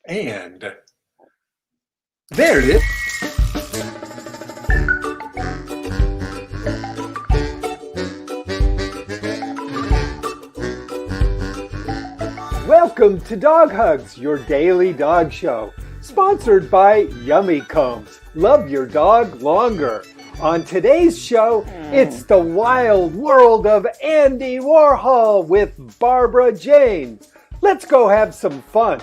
And there it is. Welcome to Dog Hugs, your daily dog show. Sponsored by Yummy Combs. Love your dog longer. On today's show, it's the wild world of Andy Warhol with Barbara Jayne. Let's go have some fun.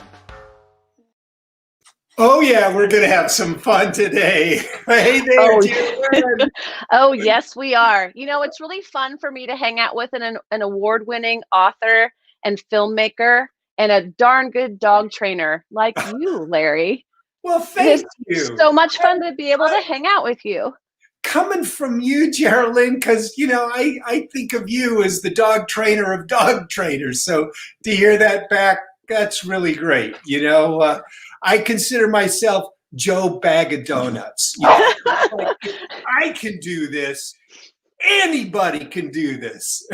Oh yeah, we're going to have some fun today. Hey there, Jen. Oh, yes, we are. You know, it's really fun for me to hang out with an award-winning author and filmmaker and a darn good dog trainer like you, Larry. Well, thank you. It's so much fun to be able to hang out with you. Coming from you, Geraldine, because, you know, I think of you as the dog trainer of dog trainers. So to hear that back, that's really great. You know, I consider myself Joe Bag of Donuts. You know, like, if I can do this, anybody can do this.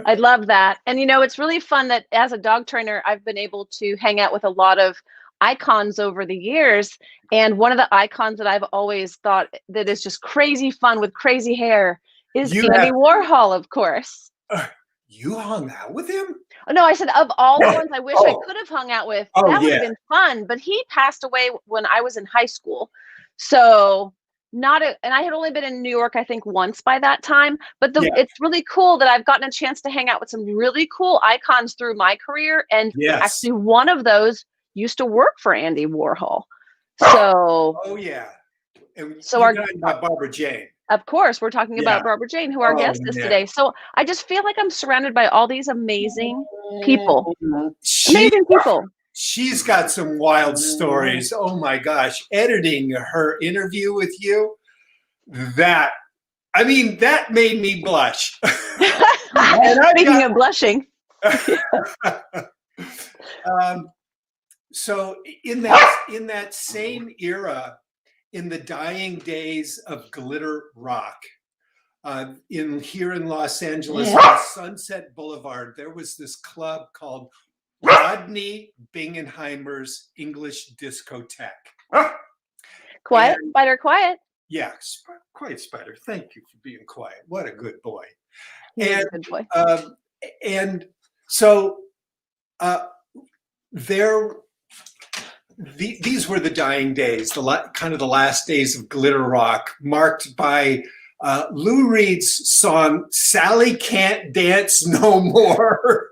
I love that. And, you know, it's really fun that as a dog trainer, I've been able to hang out with a lot of icons over the years. And one of the icons that I've always thought that is just crazy fun with crazy hair is Andy Warhol, of course. You hung out with him? No, I said of all the ones I wish I could have hung out with, that would have been fun. But he passed away when I was in high school. So and I had only been in New York, I think, once by that time. But it's really cool that I've gotten a chance to hang out with some really cool icons through my career. And actually one of those used to work for Andy Warhol. So And so you're talking about Barbara Jayne. Of course, we're talking about Barbara Jayne, who our guest is today. So I just feel like I'm surrounded by all these amazing people. Amazing people. She's got some wild stories. Oh my gosh. Editing her interview with you, that made me blush. Speaking of blushing. So in that same era, in the dying days of glitter rock, here in Los Angeles, on Sunset Boulevard, there was this club called Rodney Bingenheimer's English Discotheque. Quiet, Spider, quiet. Yeah, quiet, Spider. Thank you for being quiet. What a good boy. He's a good boy. And so these were the dying days, kind of the last days of glitter rock, marked by Lou Reed's song, Sally Can't Dance No More.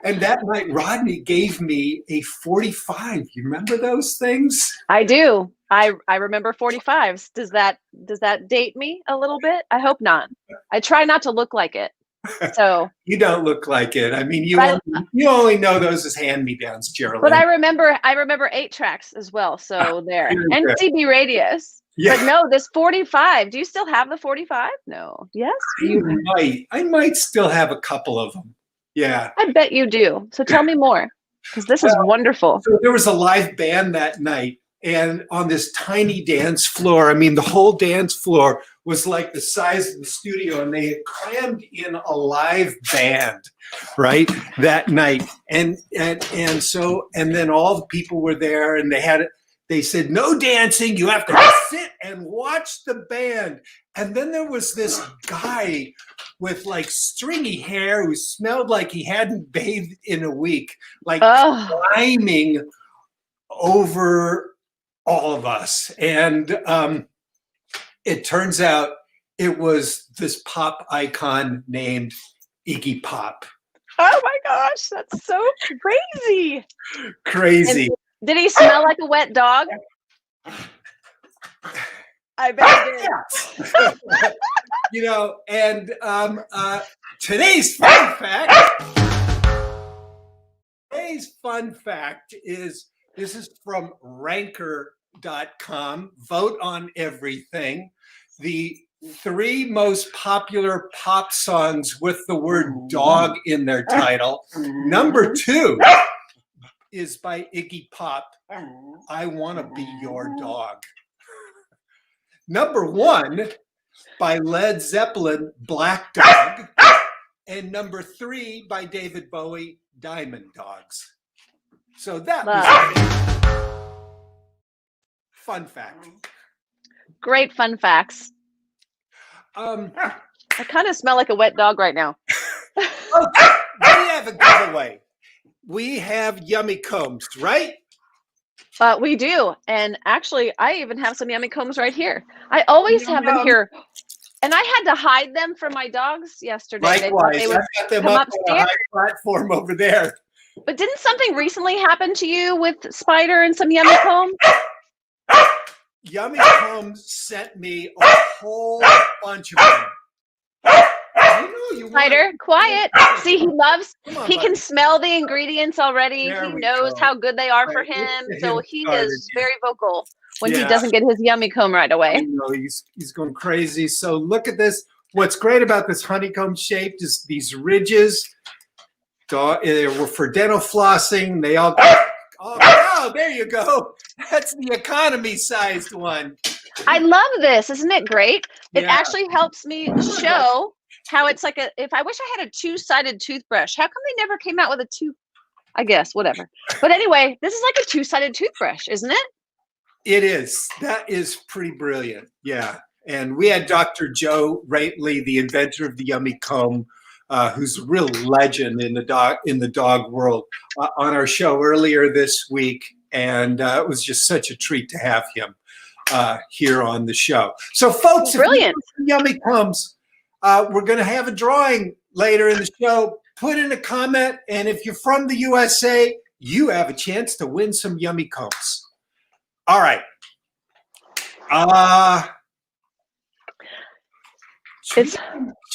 And that night, Rodney gave me a 45. You remember those things? I do. I remember 45s. Does that date me a little bit? I hope not. I try not to look like it. So you don't look like it. I mean, you only know those as hand-me-downs, Geraldine. But I remember 8 tracks as well. So there, and CB radios. Yeah. But no, this 45. Do you still have the 45? No. Yes. I might still have a couple of them. Yeah. I bet you do. So tell me more, because this is wonderful. So there was a live band that night, and on this tiny dance floor, I mean, the whole dance floor was like the size of the studio, and they had crammed in a live band, right, that night. And then all the people were there, and they said, no dancing, you have to sit and watch the band. And then there was this guy with like stringy hair who smelled like he hadn't bathed in a week, like climbing over all of us. And it turns out it was this pop icon named Iggy Pop. Oh my gosh, that's so crazy. Crazy. And did he smell like a wet dog? I bet he did. You know, and today's fun fact. Today's fun fact is, this is from Ranker.com. Vote on everything. The 3 most popular pop songs with the word dog in their title. Number 2 is by Iggy Pop, I Want to Be Your Dog. Number 1 by Led Zeppelin, Black Dog. And number 3 by David Bowie, Diamond Dogs. So that was Fun fact. Great fun facts. I kind of smell like a wet dog right now. Okay, we have a giveaway. We have yummy combs, right? We do. And actually, I even have some yummy combs right here. I always have them here. And I had to hide them from my dogs yesterday. Likewise, they would I got them come up on a upstairs. high platform over there. But didn't something recently happen to you with Spider and some yummy combs? Yummy Combs sent me a whole bunch of them. Spider, quiet. See, he can smell the ingredients already. He knows how good they are for him. So he is very vocal when he doesn't get his yummy comb right away. I know, he's going crazy. So look at this. What's great about this honeycomb shape is these ridges. They were for dental flossing. They all, oh, there you go. That's the economy sized one. I love this. Isn't it great? It actually helps me show how it's like if I wish I had a two-sided toothbrush. How come they never came out with a I guess, whatever. But anyway, this is like a two-sided toothbrush, isn't it? It is. That is pretty brilliant. Yeah. And we had Dr. Joe Rately, the inventor of the yummy comb, who's a real legend in the dog world, on our show earlier this week. And it was just such a treat to have him here on the show. So folks, brilliant. If you yummy combs, we're going to have a drawing later in the show. Put in a comment. And if you're from the USA, you have a chance to win some yummy combs. All right. Should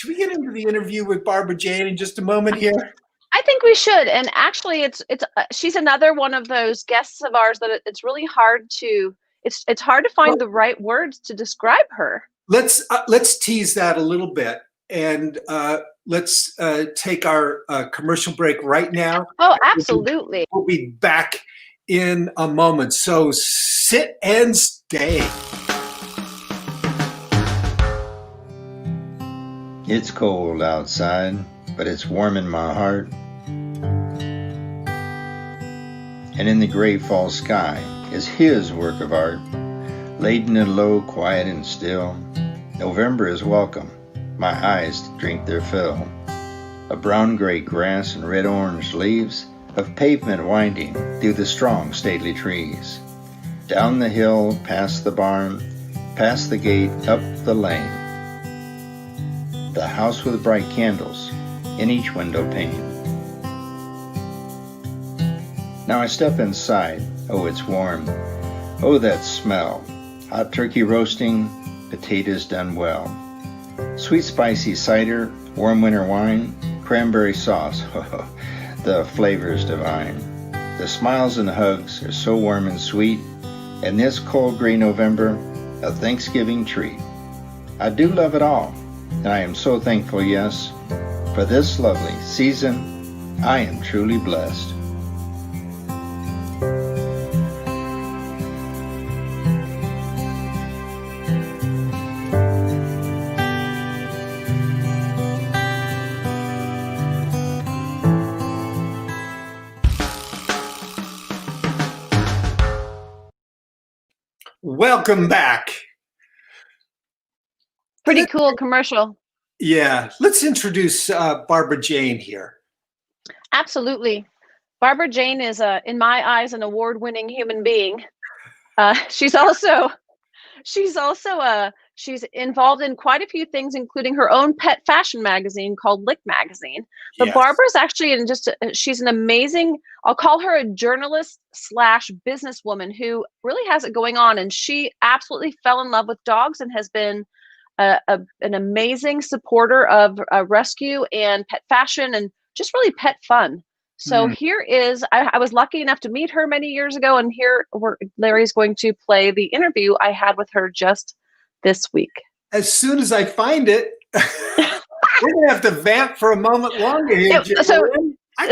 we get into the interview with Barbara Jayne in just a moment here? I think we should. And actually, she's another one of those guests of ours that it's really hard to it's hard to find the right words to describe her. Let's tease that a little bit, and let's take our commercial break right now. Oh, absolutely. We'll be back in a moment. So sit and stay. It's cold outside, but it's warm in my heart. And in the gray fall sky is his work of art, laden and low, quiet and still. November is welcome, my eyes drink their fill of brown-gray grass and red-orange leaves, of pavement winding through the strong, stately trees. Down the hill, past the barn, past the gate, up the lane. The house with bright candles in each window pane. Now I step inside. Oh, it's warm. Oh, that smell. Hot turkey roasting, potatoes done well. Sweet spicy cider, warm winter wine, cranberry sauce. The flavor's divine. The smiles and hugs are so warm and sweet. And this cold gray November, a Thanksgiving treat. I do love it all. And I am so thankful, yes, for this lovely season. I am truly blessed. Welcome back. Pretty cool commercial. Yeah, let's introduce Barbara Jayne here. Absolutely. Barbara Jayne is, in my eyes, an award-winning human being. She's involved in quite a few things, including her own pet fashion magazine called Lick Magazine. But yes. Barbara's actually she's an amazing, I'll call her a journalist / businesswoman who really has it going on. And she absolutely fell in love with dogs and has been an amazing supporter of rescue and pet fashion and just really pet fun. So here is, I was lucky enough to meet her many years ago, and here Larry's going to play the interview I had with her just this week. As soon as I find it, we're going to have to vamp for a moment longer here, I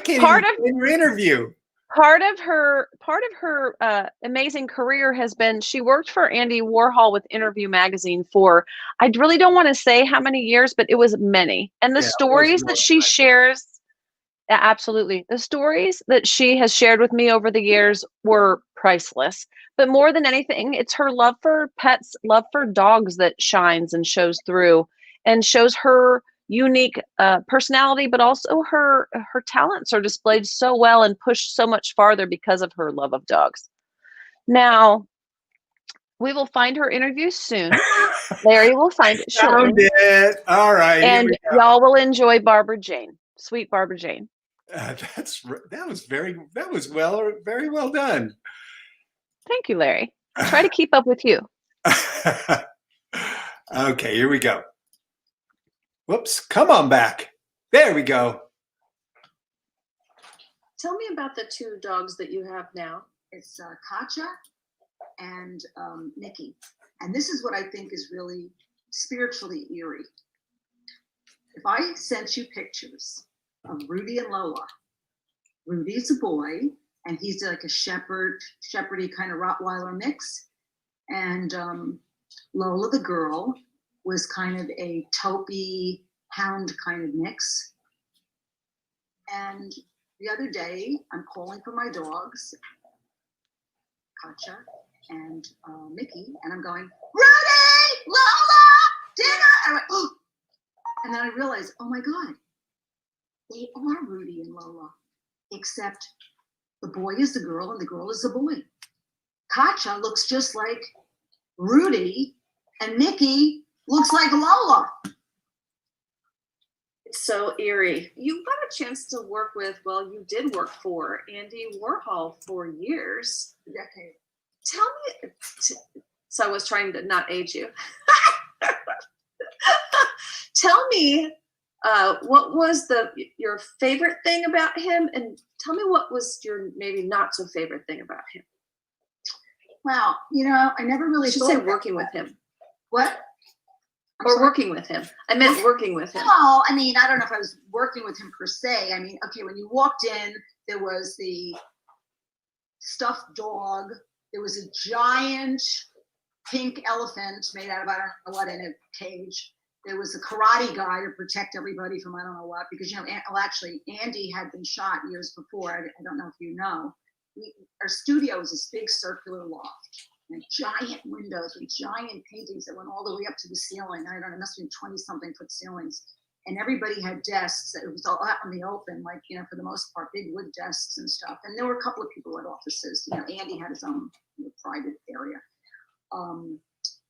can't part even in your interview. Part of her amazing career has been she worked for Andy Warhol with Interview magazine for, I really don't want to say how many years, but it was many. And the stories that she shares, absolutely, the stories that she has shared with me over the years were priceless. But more than anything, it's her love for pets, love for dogs that shines and shows through and shows her unique personality, but also her talents are displayed so well and pushed so much farther because of her love of dogs. Now, we will find her interview soon. Larry will find it shortly. Found it. All right. And y'all will enjoy Barbara Jane, sweet Barbara Jane. That was very well done. Thank you, Larry. I try to keep up with you. Okay, here we go. Whoops, come on back. There we go. Tell me about the two dogs that you have now. It's Katja and Nikki. And this is what I think is really spiritually eerie. If I sent you pictures of Rudy and Lola, Rudy's a boy, and he's like a shepherdy kind of Rottweiler mix. And Lola, the girl, was kind of a taupey hound kind of mix. And the other day, I'm calling for my dogs, Katja and Mickey, and I'm going, Rudy, Lola, dinner. And I went, oh. And then I realized, oh my God, they are Rudy and Lola, except the boy is the girl and the girl is the boy. Katja looks just like Rudy, and Mickey looks like Lola. It's so eerie. You got a chance to work with, well, you did work for Andy Warhol for years. A decade. Tell me, so I was trying to not age you. Tell me, what was your favorite thing about him, and tell me what was your maybe not so favorite thing about him. Wow, you know, I never really I should thought say about working with him. what? I'm Or sorry? working with him. I meant working with him. No, I mean, I don't know if I was working with him per se. I mean, okay, when you walked in, there was the stuffed dog. There was a giant pink elephant made out of I don't know what in a cage. There was a karate guy to protect everybody from I don't know what, because, you know, well, actually, Andy had been shot years before. I don't know if you know. Our studio was this big circular loft. And giant windows with giant paintings that went all the way up to the ceiling. I don't know, it must have been 20-something foot ceilings. And everybody had desks. It was all out in the open, like, you know, for the most part, big wood desks and stuff. And there were a couple of people at offices. You know, Andy had his own private area.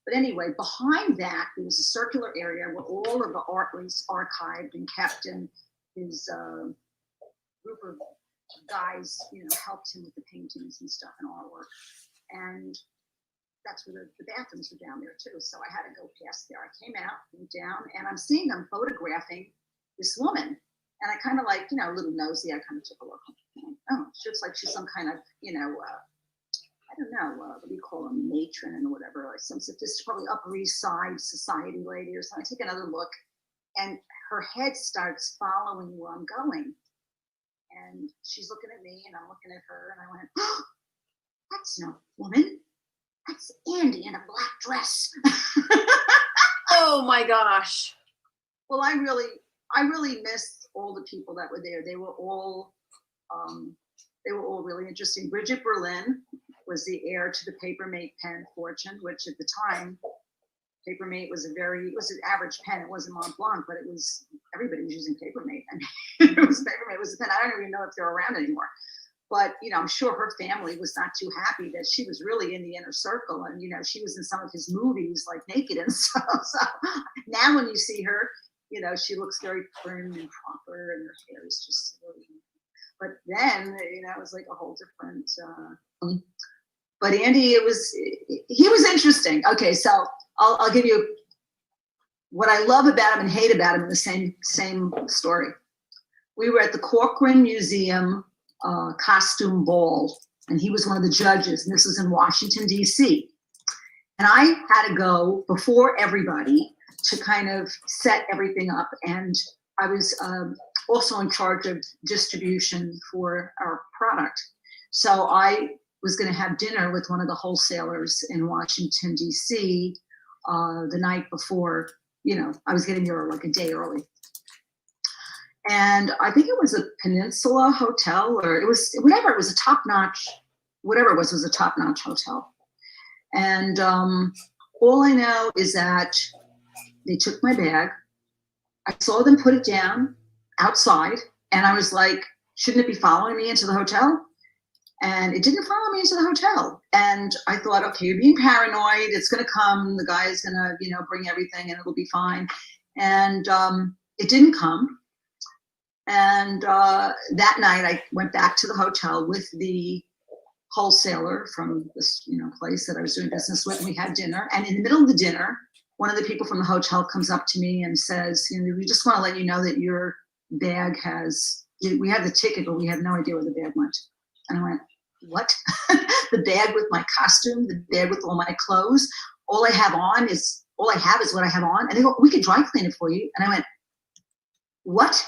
But anyway, behind that, there was a circular area where all of the art was archived and kept, and his group of guys, you know, helped him with the paintings and stuff and artwork. And that's where the bathrooms were down there too. So I had to go past there. I came out, went down, and I'm seeing them photographing this woman. And I kind of like, you know, a little nosy, I kind of took a look. Oh, she looks like she's some kind of, you know, I don't know, what do you call them, matron or whatever, like some sophisticated, probably Upper East Side society lady or something. I take another look, and her head starts following where I'm going. And she's looking at me, and I'm looking at her, and I went, oh, that's no woman. That's Andy in a black dress. Oh my gosh. Well, I really missed all the people that were there. They were all really interesting. Bridget Berlin was the heir to the Papermate pen fortune, which at the time, Papermate was it was an average pen. It wasn't Mont Blanc, but everybody was using Papermate. I mean, it was Papermate was a pen. I don't even know if they're around anymore. But, you know, I'm sure her family was not too happy that she was really in the inner circle. And, you know, she was in some of his movies like naked and stuff. So now when you see her, you know, she looks very prim and proper, and her hair is just really, but then, you know, it was like a whole different, but Andy, he was interesting. Okay, so I'll give you what I love about him and hate about him in the same story. We were at the Corcoran Museum costume ball, and he was one of the judges, and this was in Washington, D.C. And I had to go before everybody to kind of set everything up, and I was also in charge of distribution for our product. So I was going to have dinner with one of the wholesalers in Washington, D.C. The night before, you know, I was getting there like a day early. And I think it was a Peninsula Hotel, or it was whatever. It was a top-notch whatever it was a top-notch hotel. And all I know is that they took my bag. I saw them put it down outside, and I was like, shouldn't it be following me into the hotel? And it didn't follow me into the hotel. And I thought, okay, you're being paranoid. It's going to come. The guy is going to, bring everything and it'll be fine. And it didn't come. And that night I went back to the hotel with the wholesaler from this, place that I was doing business with. And we had dinner. And in the middle of the dinner, one of the people from the hotel comes up to me and says, we just want to let you know that your bag we have the ticket, but we have no idea where the bag went. And I went, what? The bag with my costume, the bag with all my clothes. All I have is what I have on. And they go, we can dry clean it for you. And I went, what?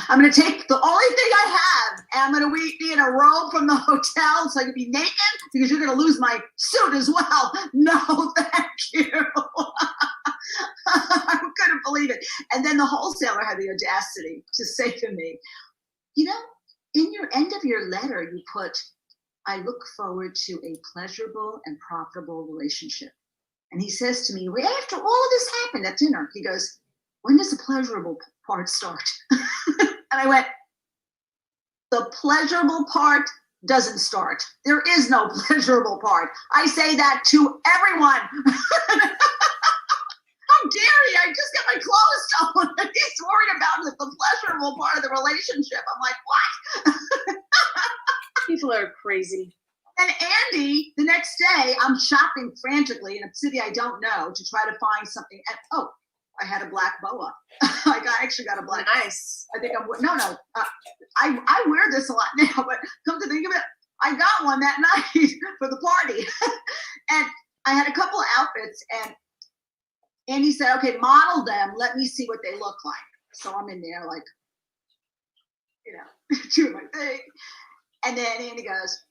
I'm going to take the only thing I have, and I'm going to be in a robe from the hotel so I can be naked because you're going to lose my suit as well. No, thank you. I couldn't believe it. And then the wholesaler had the audacity to say to me, in your end of your letter, you put, I look forward to a pleasurable and profitable relationship. And he says to me, well, after all of this happened at dinner, he goes, when does the pleasurable part start? And I went, the pleasurable part doesn't start. There is no pleasurable part. I say that to everyone. How dare you? I just get my clothes stolen. He's worried about the pleasurable part of the relationship. I'm like, what? People are crazy. And Andy, the next day, I'm shopping frantically in a city I don't know to try to find something. And I had a black boa. I actually got a black. Nice. I think I wear this a lot now, but come to think of it, I got one that night for the party. And I had a couple of outfits, and Andy said, okay, model them. Let me see what they look like. So I'm in there like, doing my thing. And then Andy goes,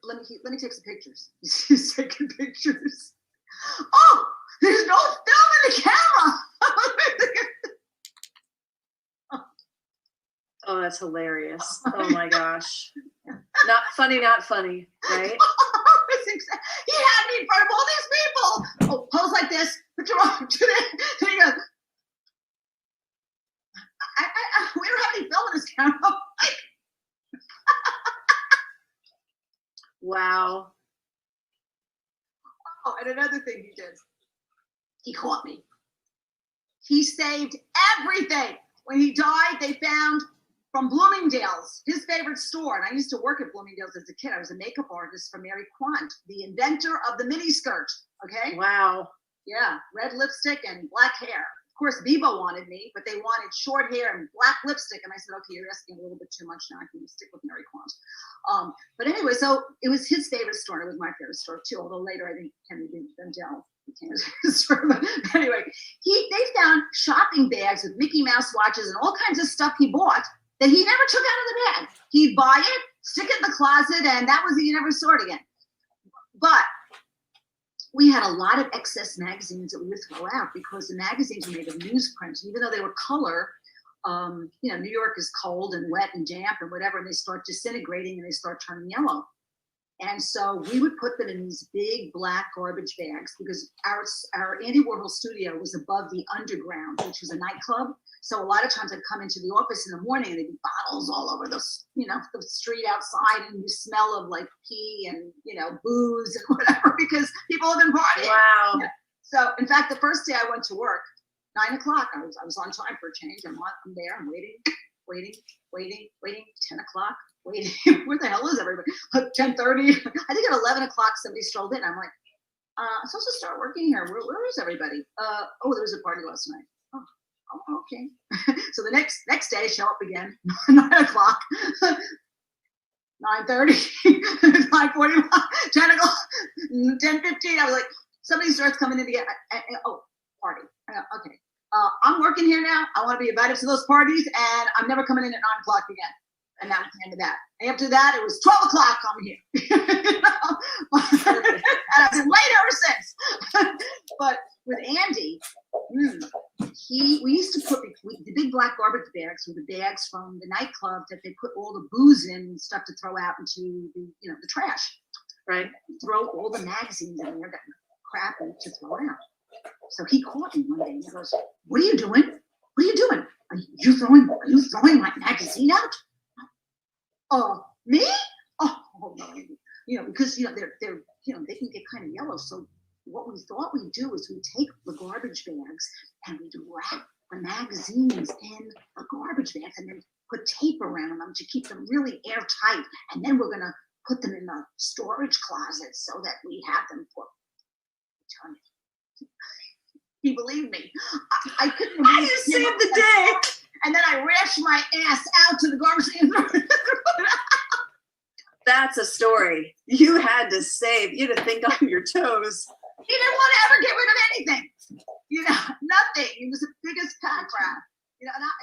let me take some pictures. He's taking pictures. Oh, there's no film in the camera. Oh, that's hilarious. Oh my gosh. Not funny, right? He had me in front of all these people. Oh, pose like this. Put your arm to it. And he goes, we don't have any film in this camera. Wow. Oh, and another thing he did. He caught me. He saved everything. When he died, they found from Bloomingdale's, his favorite store. And I used to work at Bloomingdale's as a kid. I was a makeup artist for Mary Quant, the inventor of the miniskirt. Okay? Wow. Yeah, red lipstick and black hair. Of course, Bebo wanted me, but they wanted short hair and black lipstick. And I said, okay, you're asking a little bit too much now. I can stick with Mary Quant. But anyway, so it was his favorite store. And it was my favorite store too. Although later I think Henry Bendel became his favorite store. But anyway, they found shopping bags with Mickey Mouse watches and all kinds of stuff he bought that he never took out of the bag. He'd buy it, stick it in the closet, and that was it. You never saw it again. But we had a lot of excess magazines that we would throw out because the magazines were made of newsprint. Even though they were color, New York is cold and wet and damp and whatever, and they start disintegrating and they start turning yellow. And so we would put them in these big black garbage bags because our Andy Warhol studio was above the Underground, which was a nightclub. So a lot of times I'd come into the office in the morning and there'd be bottles all over the street outside, and you smell of like pee and, booze and whatever because people have been partying. Wow. Yeah. So in fact, the first day I went to work, 9 o'clock, I was on time for a change. I'm there, I'm waiting, 10 o'clock. Waiting, where the hell is everybody? 10:30. I think at 11 o'clock somebody strolled in. I'm like, I'm supposed to start working here. Where is everybody? There was a party last night. Oh, okay. So the next day, show up again, 9 o'clock, 9:30, 9:45, 10 o'clock, 10:15. I was like, somebody starts coming in to get, party. Okay. I'm working here now. I want to be invited to those parties, and I'm never coming in at 9 o'clock again. And that was the end of that. After that, it was 12 o'clock. I'm here. And I've been late ever since. But with Andy, We used to put the big black garbage bags were the bags from the nightclub that they put all the booze in and stuff to throw out into the trash. Right. Throw all the magazines in there that were crappy to throw out. So he caught me one day and he goes, "What are you doing? What are you doing? Are you throwing my magazine out?" Oh, me? Oh no. Because they're they can get kind of yellow. So what we thought we'd do is we'd take the garbage bags and we'd wrap the magazines in the garbage bags and then put tape around them to keep them really airtight. And then we're gonna put them in the storage closet so that we have them for eternity. He believed me. I couldn't believe I saved the day. And then I rashed my ass out to the garbage can. That's a story. You had to think on your toes. He didn't want to ever get rid of anything. Nothing. He was the biggest pack rat.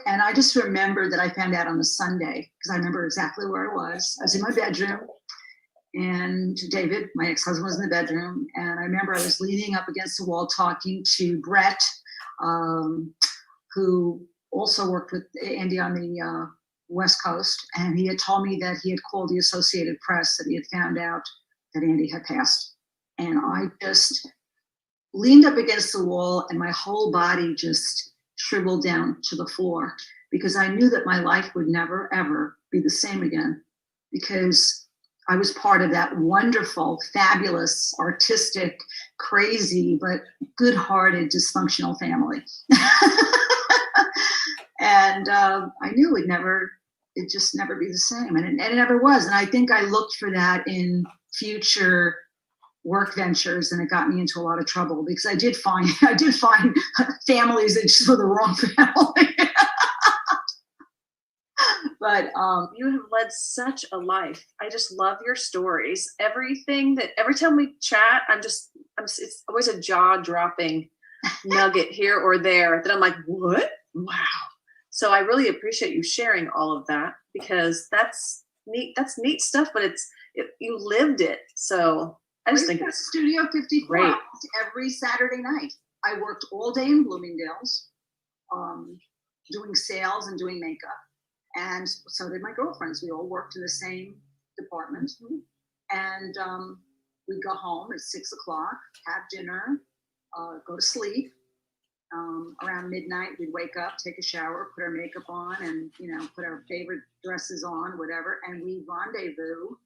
And I just remember that I found out on a Sunday, because I remember exactly where I was. I was in my bedroom, and David, my ex-husband, was in the bedroom. And I remember I was leaning up against the wall talking to Brett, who also worked with Andy on the West Coast. And he had told me that he had called the Associated Press, that he had found out that Andy had passed. And I just leaned up against the wall and my whole body just shriveled down to the floor, because I knew that my life would never, ever be the same again, because I was part of that wonderful, fabulous, artistic, crazy, but good-hearted, dysfunctional family. And I knew it'd just never be the same. And it never was. And I think I looked for that in future work ventures, and it got me into a lot of trouble, because I did find families that just were the wrong family. But You have led such a life. I just love your stories. Every time we chat, it's always a jaw-dropping nugget here or there that I'm like, what? Wow. So I really appreciate you sharing all of that, because that's neat. That's neat stuff, but you lived it. So I just think it's Studio 54 great. Every Saturday night. I worked all day in Bloomingdale's, doing sales and doing makeup. And so did my girlfriends. We all worked in the same department. And we'd go home at 6 o'clock, have dinner, go to sleep. Around midnight, we'd wake up, take a shower, put our makeup on, and put our favorite dresses on, whatever. And we rendezvous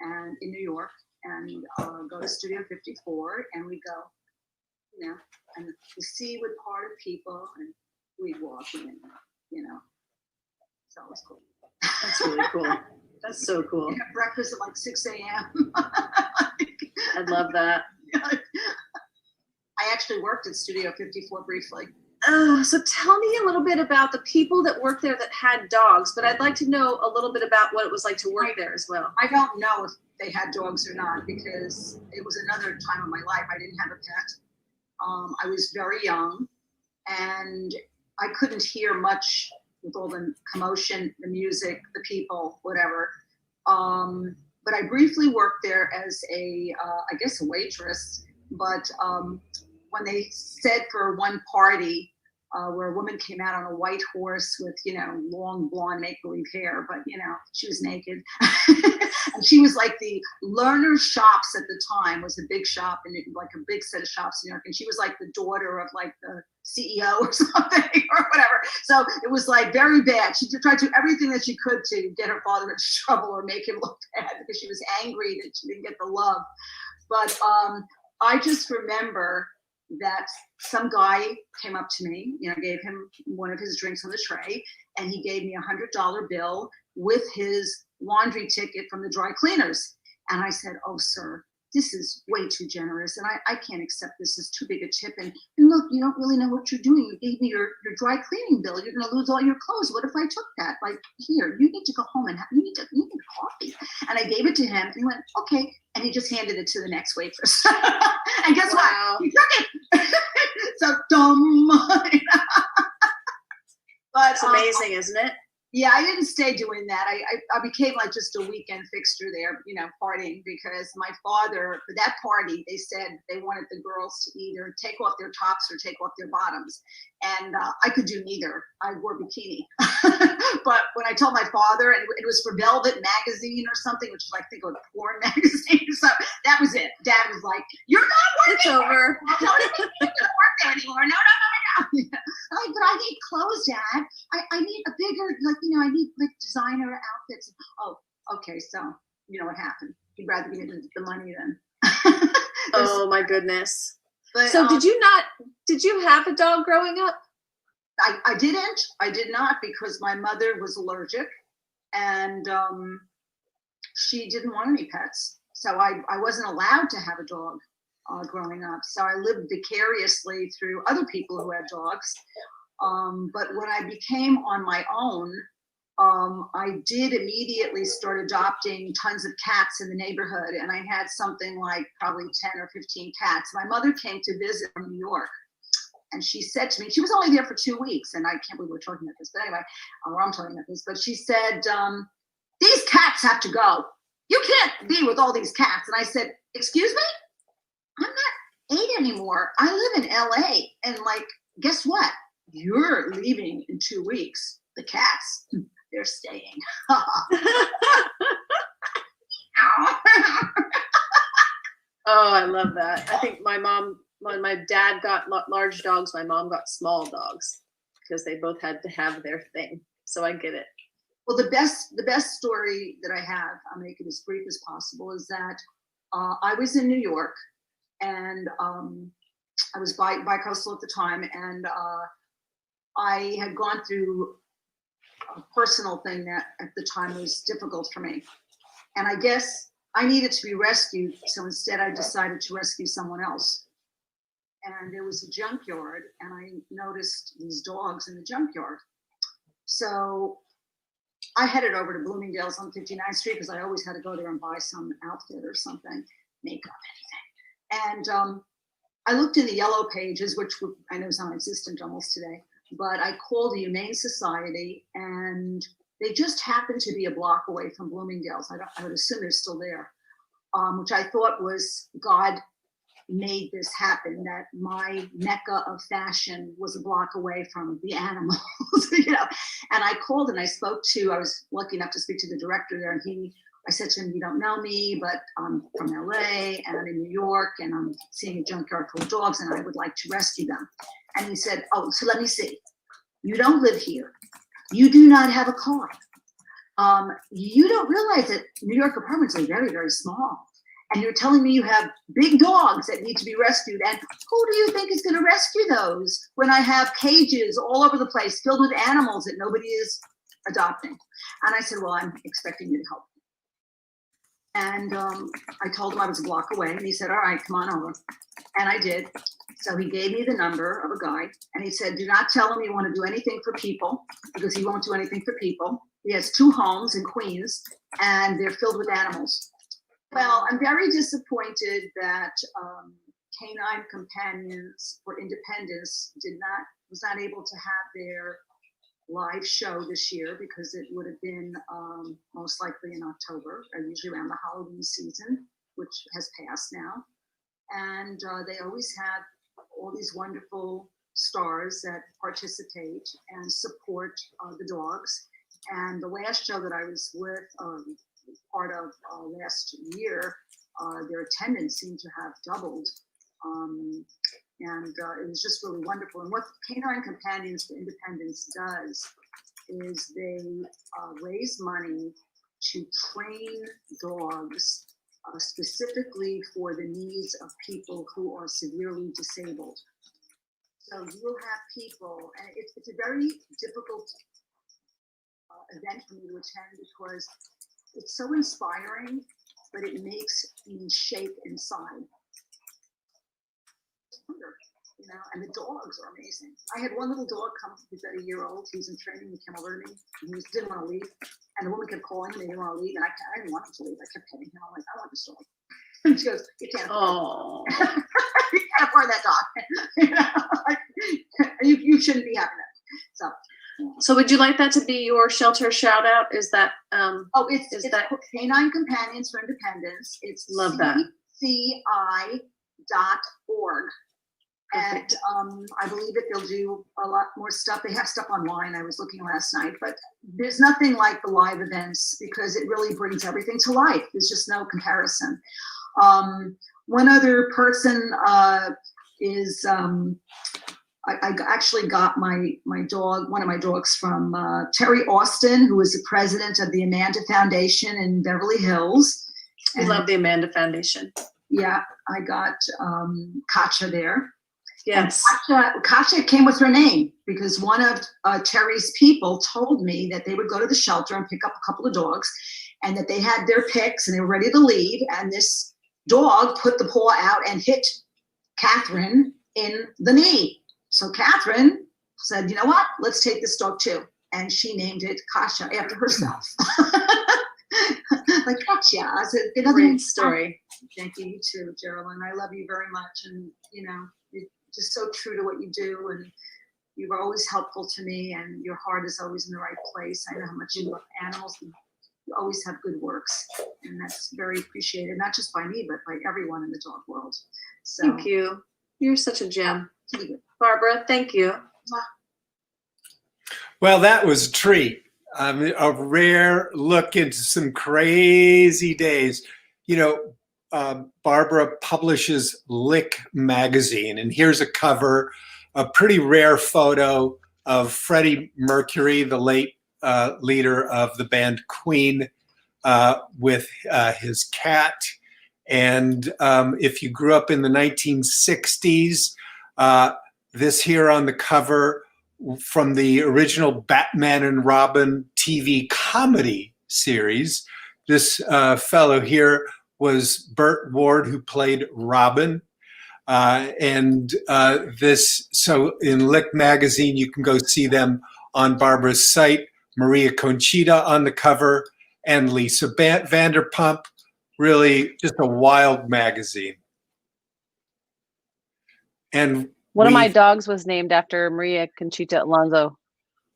in New York, and go to Studio 54, and we go, and the sea would part of people, and we'd walk in, So it was cool. That's really cool. That's so cool. We had breakfast at like 6 a.m. I love that. I actually worked at Studio 54 briefly. So tell me a little bit about the people that worked there that had dogs, but I'd like to know a little bit about what it was like to work there as well. I don't know if they had dogs or not, because it was another time of my life. I didn't have a pet. I was very young, and I couldn't hear much with all the commotion, the music, the people, whatever. But I briefly worked there as a waitress. But when they said for one party, where a woman came out on a white horse with, long blonde make-believe hair, but, she was naked. And she was like the Lerner Shops at the time was a big shop, and like a big set of shops in New York. And she was like the daughter of like the CEO or something or whatever. So it was like very bad. She tried to do everything that she could to get her father into trouble or make him look bad, because she was angry that she didn't get the love. But I just remember that some guy came up to me, gave him one of his drinks on the tray, and he gave me $100 bill with his laundry ticket from the dry cleaners. And I said, "Oh, sir, this is way too generous, and I can't accept this. It's too big a tip. And look, you don't really know what you're doing. You gave me your dry cleaning bill. You're going to lose all your clothes. What if I took that? Like, here, you need to go home and you need coffee." And I gave it to him, and he went, "Okay." And he just handed it to the next waitress. And guess what? He took it. So dumb. But it's amazing, isn't it? Yeah, I didn't stay doing that. I became like just a weekend fixture there, you know, partying, because my father, for that party, they said they wanted the girls to either take off their tops or take off their bottoms. And I could do neither. I wore bikini. But when I told my father, and it was for Velvet magazine or something, which is like, I think it was a porn magazine. So that was it. Dad was like, "You're not working. It's over." Well, don't you don't work there anymore. No. Like, but I need clothes, Dad. I need a bigger, like, you know, I need like designer outfits. Oh, okay. So you know what happened? You'd rather give me the money than. Oh my goodness. But, So did you have a dog growing up? I didn't. I did not, because my mother was allergic, and she didn't want any pets. So I wasn't allowed to have a dog growing up. So I lived vicariously through other people who had dogs. But when I became on my own, I did immediately start adopting tons of cats in the neighborhood. And I had something like probably 10 or 15 cats. My mother came to visit from New York. And she said to me, she was only there for 2 weeks. And I can't believe we're talking about this, but anyway, or I'm talking about this. But she said, "These cats have to go. You can't be with all these cats." And I said, "Excuse me? I'm not 8 anymore. I live in LA. And like, guess what? You're leaving in 2 weeks. The cats, they're staying." Oh, I love that. I think my mom, when my dad got large dogs, my mom got small dogs, because they both had to have their thing. So I get it. Well, the best story that I have, I'll make it as brief as possible, is that I was in New York, and I was bi-coastal at the time, and I had gone through a personal thing that at the time was difficult for me. And I guess I needed to be rescued, so instead I decided to rescue someone else. And there was a junkyard, and I noticed these dogs in the junkyard. So I headed over to Bloomingdale's on 59th Street, because I always had to go there and buy some outfit or something, makeup, anything. And I looked in the yellow pages, which I know is non-existent almost today, but I called the Humane Society, and they just happened to be a block away from Bloomingdale's. I would assume they're still there, which I thought was God made this happen, that my mecca of fashion was a block away from the animals, you know. And I called and I was lucky enough to speak to the director there, and I said to him, "You don't know me, but I'm from LA and I'm in New York, and I'm seeing a junkyard full of dogs, and I would like to rescue them." And he said, "Oh, so let me see. You don't live here. You do not have a car. You don't realize that New York apartments are very, very small. And you're telling me you have big dogs that need to be rescued. And who do you think is going to rescue those when I have cages all over the place filled with animals that nobody is adopting?" And I said, "Well, I'm expecting you to help." And I told him I was a block away, and he said, "All right, come on over." And I did. So he gave me the number of a guy, and he said, "Do not tell him you want to do anything for people, because he won't do anything for people. He has 2 homes in Queens, and they're filled with animals." Well, I'm very disappointed that Canine Companions for Independence was not able to have their live show this year, because it would have been most likely in October, or usually around the Halloween season, which has passed now. And they always have all these wonderful stars that participate and support the dogs. And the last show that I was with, part of last year, their attendance seemed to have doubled. And it was just really wonderful. And what Canine Companions for Independence does is they raise money to train dogs specifically for the needs of people who are severely disabled. So you will have people, and it's a very difficult event for me to attend, because it's so inspiring, but it makes me shake inside. You know, and the dogs are amazing. I had one little dog come, he's about 1 year old, he's in training, he came over to me, and he didn't want to leave. And the woman kept calling him, they didn't want to leave, and I didn't want him to leave. I kept petting him, I'm like, "I want this dog." And she goes, "You can't afford it." You can't afford that dog. You know, like, you shouldn't be having it. So So would you like that to be your shelter shout out? Is that Oh, it's that Canine Companions for Independence. It's Love that. CCI.org. Perfect. And I believe that they'll do a lot more stuff. They have stuff online. I was looking last night, but there's nothing like the live events because it really brings everything to life. There's just no comparison. One other person is I actually got my dog, one of my dogs from Terry Austin, who is the president of the Amanda Foundation in Beverly Hills. We love the Amanda Foundation. Yeah, I got Katja there. Yes. And Katja came with her name because one of Terry's people told me that they would go to the shelter and pick up a couple of dogs and that they had their picks and they were ready to leave. And this dog put the paw out and hit Catherine in the knee. So Catherine said, you know what, let's take this dog too. And she named it Katja after herself. Like Katja. I said, Great story. Thank you, you too, Geraldine. I love you very much. And, you know, you're just so true to what you do. And you were always helpful to me. And your heart is always in the right place. I know how much you love animals. And you always have good works. And that's very appreciated, not just by me, but by everyone in the dog world. So, Thank you. You're such a gem. Barbara, thank you. Well, that was a treat. A rare look into some crazy days. You know, Barbara publishes Lick magazine, and here's a cover, a pretty rare photo of Freddie Mercury, the late leader of the band Queen, with his cat. And if you grew up in the 1960s, this here on the cover from the original Batman and Robin TV comedy series. This fellow here was Burt Ward, who played Robin. So in Lick magazine, you can go see them on Barbara's site. Maria Conchita on the cover and Lisa Vanderpump. Really just a wild magazine. And one of my dogs was named after Maria Conchita Alonso.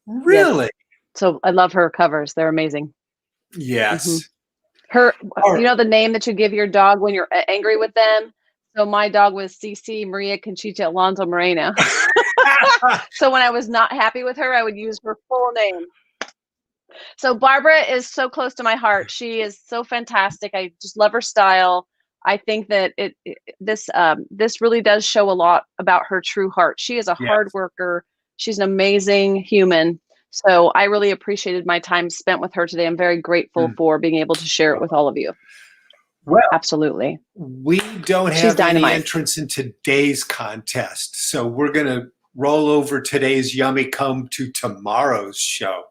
Really? Yes. So I love her covers. They're amazing. Yes. Mm-hmm. Her, you know the name that you give your dog when you're angry with them? So my dog was CC Maria Conchita Alonso Moreno. So when I was not happy with her, I would use her full name. So Barbara is so close to my heart. She is so fantastic. I just love her style. I think that this really does show a lot about her true heart. She is a hard worker. She's an amazing human. So I really appreciated my time spent with her today. I'm very grateful for being able to share it with all of you. Well, absolutely. We don't have any entrance in today's contest. So we're going to roll over today's Yummy Comb to tomorrow's show.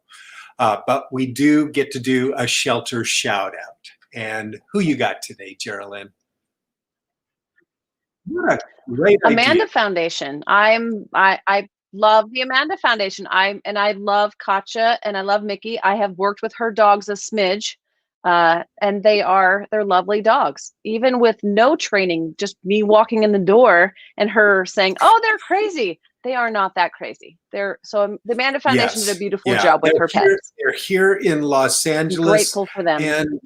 But we do get to do a shelter shout out. And who you got today, Geraldine? What a great Amanda idea. Foundation. I love the Amanda Foundation. I love Katja and I love Mickey. I have worked with her dogs a smidge, and they're lovely dogs. Even with no training, just me walking in the door and her saying, "Oh, they're crazy." They are not that crazy. The Amanda Foundation did a beautiful job with her pets. They're here in Los Angeles. I'm grateful for them. And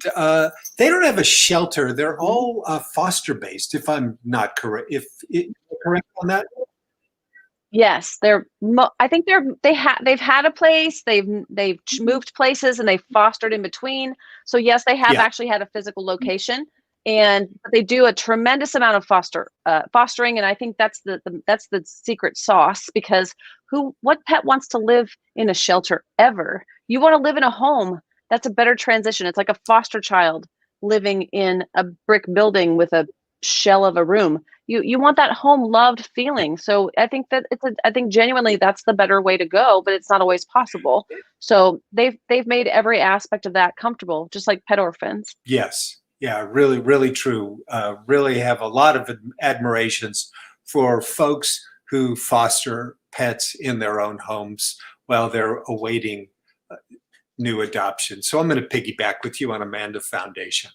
they don't have a shelter. They're all foster based, if I'm not correct. If correct on that. Yes, I think they've had a place. They've moved places and they've fostered in between. So yes, they have actually had a physical location. And they do a tremendous amount of fostering, and I think that's the secret sauce, because what pet wants to live in a shelter ever? You want to live in a home. That's a better transition. It's like a foster child living in a brick building with a shell of a room. You want that home loved feeling. So I think that I think genuinely that's the better way to go, but it's not always possible. So they've made every aspect of that comfortable, just like pet orphans. Yes. Yeah, really, really true. Really have a lot of admirations for folks who foster pets in their own homes while they're awaiting new adoption. So I'm going to piggyback with you on Amanda Foundation.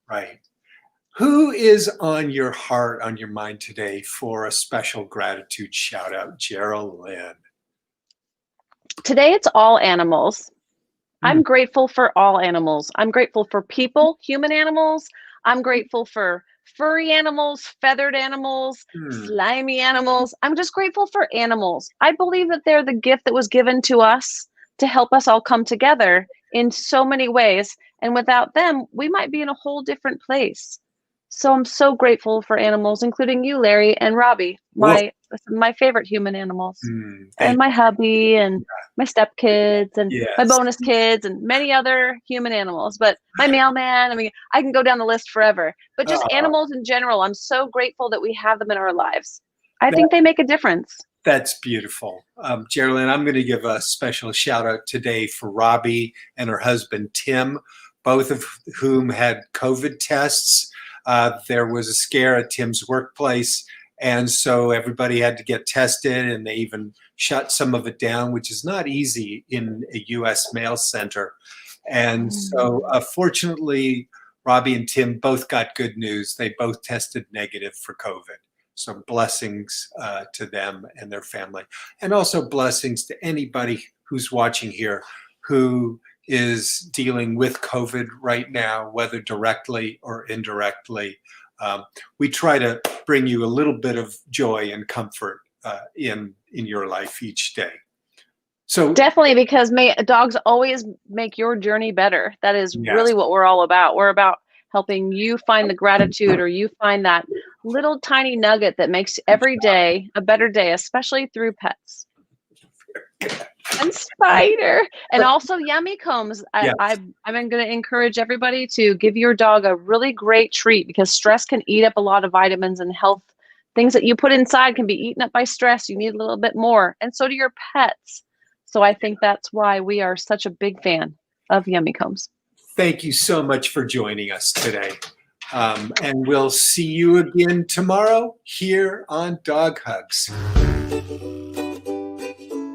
Right. Who is on your heart, on your mind today for a special gratitude shout out, Geraldine? Today it's all animals. I'm grateful for all animals. I'm grateful for people, human animals. I'm grateful for furry animals, feathered animals, slimy animals. I'm just grateful for animals. I believe that they're the gift that was given to us to help us all come together in so many ways. And without them, we might be in a whole different place. So I'm so grateful for animals, including you, Larry, and Robbie, my favorite human animals, and my hubby and my stepkids and my bonus kids and many other human animals. But my mailman, I mean, I can go down the list forever. But just animals in general, I'm so grateful that we have them in our lives. I think they make a difference. That's beautiful. Geraldine, I'm going to give a special shout out today for Robbie and her husband, Tim, both of whom had COVID tests. There was a scare at Tim's workplace, and so everybody had to get tested, and they even shut some of it down, which is not easy in a U.S. mail center. And so fortunately, Robbie and Tim both got good news. They both tested negative for COVID. So blessings to them and their family, and also blessings to anybody who's watching here who is dealing with COVID right now, whether directly or indirectly. We try to bring you a little bit of joy and comfort in your life each day. So definitely, because dogs always make your journey better. That is really what we're all about. We're about helping you find the gratitude, or you find that little tiny nugget that makes every day a better day, especially through pets. And Spider, and also Yummy Combs. I'm going to encourage everybody to give your dog a really great treat, because stress can eat up a lot of vitamins and health things that you put inside can be eaten up by stress. You need a little bit more, and so do your pets. So I think that's why we are such a big fan of Yummy Combs. Thank you so much for joining us today. And we'll see you again tomorrow here on Dog Hugs.